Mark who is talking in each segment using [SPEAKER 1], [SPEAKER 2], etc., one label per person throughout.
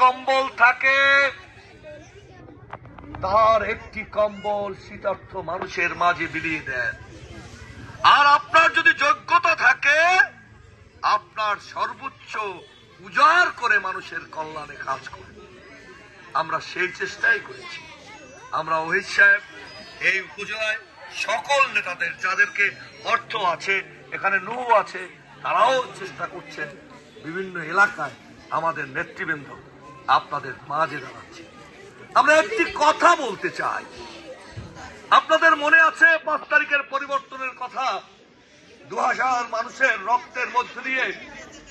[SPEAKER 1] কম্বল থাকে, তার একটি কম্বল শীতার্থ মানুষের মাঝে বিলিয়ে দেন। আর আপনার যদি যোগ্যতা থাকে, আপনার সর্বোচ্চ উজাড় করে মানুষের কল্যাণে কাজ করেন। আমরা সেই চেষ্টাই করেছি। আমরা ওহিদ সাহেব এই উপজেলায় সকল নেতাদের, যাদেরকে অর্থ আছে, এখানে নৌ আছে, তারাও চেষ্টা করছেন। বিভিন্ন এলাকায় আমাদের নেতৃবৃন্দ আপনাদের মাঝে দাঁড়াচ্ছে। আমরা একটি কথা বলতে চাই। আপনাদের মনে আছে 5 তারিখের পরিবর্তনের কথা? 2000 মানুষের রক্তের মধ্য দিয়ে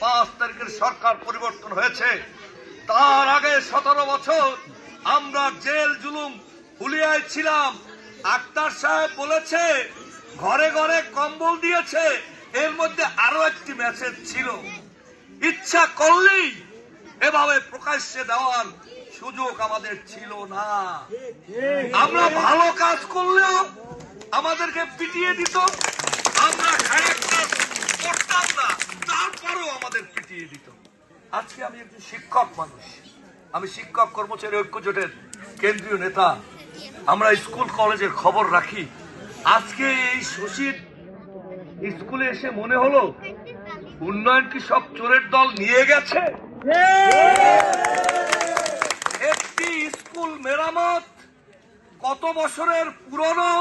[SPEAKER 1] 5 তারিখের সরকার পরিবর্তন হয়েছে। তার আগে 17 বছর আমরা জেল জুলুম হুলিয়ায় ছিলাম। আক্তার সাহেব বলেছে ঘরে ঘরে কম্বল দিয়েছে, এর মধ্যে আরো একটি মেসেজ ছিল, ইচ্ছা করলেই এভাবে প্রকাশ্যে দেওয়ার সুযোগ আমাদের ছিল না। আমরা ভালো কাজ করলেও আমাদেরকে পিটিয়ে দিত, আমরা খারাপ কাজ করতাম না, তারপরেও আমাদের পিটিয়ে দিত। আজকে আমি একজন শিক্ষক মানুষ, আমি শিক্ষক কর্মচারী ঐক্য জোটের কেন্দ্রীয় নেতা। আমরা স্কুল কলেজের খবর রাখি। আজকে এই শশীর স্কুলে এসে মনে হলো উন্নয়ন কি সব চোরের দল নিয়ে গেছে? একটি স্কুল মেরামত কত বছরের পুরনো,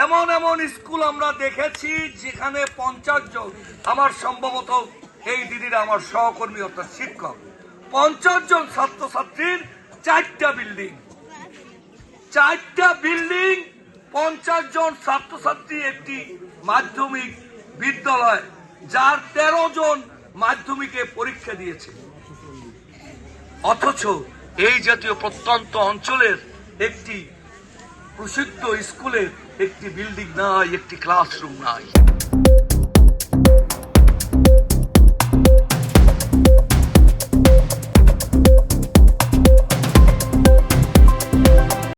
[SPEAKER 1] এমন এমন স্কুল আমরা দেখেছি যেখানে 50 জন, আমার সম্ভবত এই দিদিরা আমার সহকর্মী অর্থাৎ শিক্ষক, 50 জন ছাত্রছাত্রীর 4টা বিল্ডিং, 50 জন ছাত্রছাত্রী একটি মাধ্যমিক বিদ্যালয়, যার 13 জন মাধ্যমিকে পরীক্ষা দিয়েছে। অথচ এই জাতীয় প্রত্যন্ত অঞ্চলের একটি প্রসিদ্ধ স্কুলের একটি বিল্ডিং নাই, একটি ক্লাসরুম নাই।